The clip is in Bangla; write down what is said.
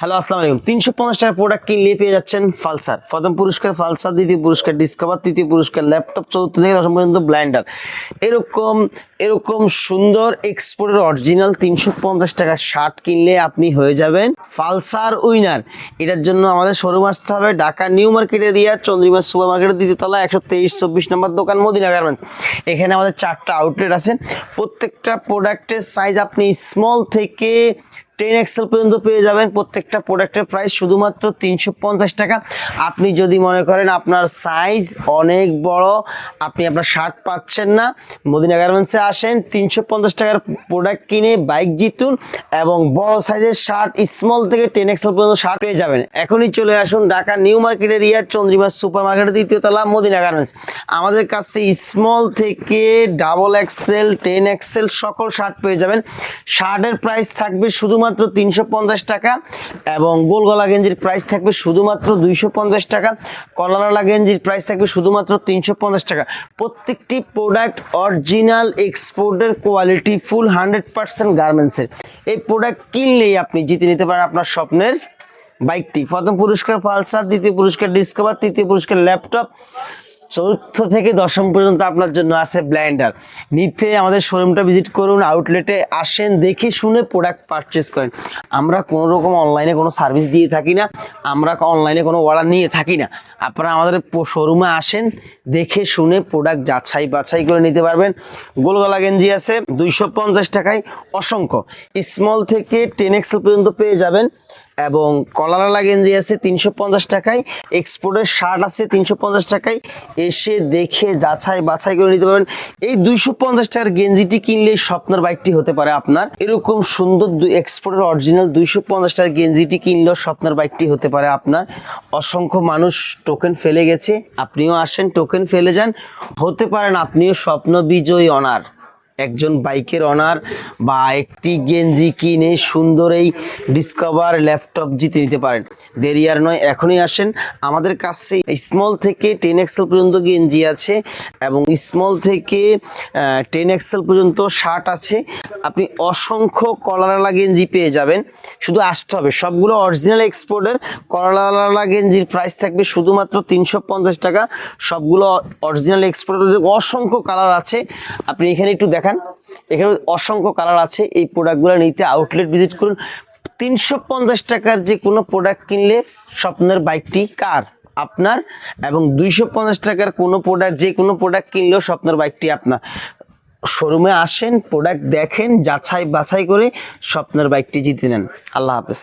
হ্যালো, আসসালামু আলাইকুম। 350 টাকার প্রোডাক্ট কিনলে পেয়ে যাচ্ছেন পালসার। প্রথম পুরস্কার পালসার, দ্বিতীয় পুরস্কার ডিসকভার, তৃতীয় পুরস্কার ল্যাপটপ, চতুর্থ থেকে দশম পর্যন্ত ব্লাইন্ডার। এরকম এরকম সুন্দর এক্সপোর্টের অরিজিনাল 350 টাকার শার্ট কিনলে আপনি হয়ে যাবেন পালসার উইনার। এটার জন্য আমাদের শোরুম আসতে হবে Dhaka new market area, Chandrima super মার্কেটের দ্বিতীয় তলা, 123-24 নম্বর দোকান, মদিনা গার্মেন্টস। এখানে আমাদের 4টা আউটলেট আছে। প্রত্যেকটা প্রোডাক্টের সাইজ আপনি স্মল থেকে 10XL পর্যন্ত পেয়ে যাবেন। প্রত্যেকটা প্রোডাক্টের প্রাইস শুধুমাত্র 350 টাকা। আপনি যদি মনে করেন আপনার সাইজ অনেক বড়, আপনি আপনার শার্ট পাচ্ছেন না, মদিনা গার্মেন্টসে আসেন, 350 টাকার প্রোডাক্ট কিনে বাইক জিতুন এবং বড় সাইজের শার্ট স্মল থেকে 10XL পর্যন্ত শার্ট পেয়ে যাবেন। এখনই চলে আসুন Dhaka new market area, Chandrima super মার্কেটের দ্বিতীয় তলা, মদিনা গার্মেন্টস। আমাদের কাছে স্মল থেকে XXL 10XL সকল শার্ট পেয়ে যাবেন। শার্টের প্রাইস থাকবে শুধুমাত্র 350 টাকা এবং গোল গলা গেঞ্জির প্রাইস থাকবে শুধুমাত্র 250 টাকা। কলারওয়ালা গেঞ্জির প্রাইস থাকবে শুধুমাত্র 350 টাকা। প্রত্যেকটি প্রোডাক্ট অরিজিনাল এক্সপোর্টের কোয়ালিটি ফুল 100% গার্মেন্টসের। এই প্রোডাক্ট কিনলেই আপনি জিতে নিতে পারেন আপনার স্বপ্নের বাইকটি। প্রথম পুরস্কার পালসার, দ্বিতীয় পুরস্কার ডিসকভার, তৃতীয় পুরস্কার ল্যাপটপ, চতুর্থ থেকে দশম পর্যন্ত আপনার জন্য আছে ব্লাইন্ডার। নিতে আমাদের শোরুমটা ভিজিট করুন, আউটলেটে আসেন, দেখে শুনে প্রোডাক্ট পারচেস করেন। আমরা কোনো রকম অনলাইনে কোনো সার্ভিস দিয়ে থাকি না, আমরা অনলাইনে কোনো অর্ডার নিয়ে থাকি না। আপনারা আমাদের শোরুমে আসেন, দেখে শুনে প্রোডাক্ট যাচাই বাছাই করে নিতে পারবেন। গোলগলা গেঞ্জি আছে 250 টাকায় অসংখ্য, স্মল থেকে 10XL পর্যন্ত পেয়ে যাবেন এবং কলারওয়ালা গেঞ্জি আছে 350 টাকায়, এক্সপোর্টের শার্ট আছে 350 টাকায়। এসে দেখে যাচাই বাছাই করে নিতে পারবেন। এই 250 টাকার গেঞ্জিটি কিনলে স্বপ্নের বাইকটি হতে পারে আপনার। এরকম সুন্দর এক্সপোর্টের অরিজিনাল 250 টাকার গেঞ্জিটি কিনলেও স্বপ্নের বাইকটি হতে পারে আপনার। অসংখ্য মানুষ টোকেন ফেলে গেছে, আপনিও আসেন, টোকেন ফেলে যান, হতে পারেন আপনিও স্বপ্ন বিজয়ী অনার, একজন বাইকের অনার বা একটি গেঞ্জি কিনে সুন্দর এই ডিসকভার ল্যাপটপ জিতে নিতে পারেন। দেরি আর নয়, এখনই আসেন। আমাদের কাছে স্মল থেকে 10XL পর্যন্ত গেঞ্জি আছে এবং স্মল থেকে 10XL পর্যন্ত শার্ট আছে। আপনি অসংখ্য কলারওয়ালা গেঞ্জি পেয়ে যাবেন, শুধু আসতে হবে। সবগুলো অরিজিনাল এক্সপোর্টের। কলারওয়ালা গেঞ্জির প্রাইস থাকবে শুধুমাত্র 350 টাকা। সবগুলো অরিজিনাল এক্সপোর্টের। অসংখ্য কালার আছে, আপনি এখানে একটু দেখান, এখানে অসংখ্য কালার আছে। এই প্রোডাক্টগুলো নিতে আউটলেট ভিজিট করুন। 350 টাকার যে কোনো প্রোডাক্ট কিনলে স্বপ্নের বাইকটি কার? আপনার। এবং 250 টাকার কোনো প্রোডাক্ট, যে কোনো প্রোডাক্ট কিনলেও স্বপ্নের বাইকটি আপনার। শোরুমে আসেন, প্রোডাক্ট দেখেন, যাচাই বাছাই করে স্বপ্নের বাইকটি জিতে নেন। আল্লাহ হাফেজ।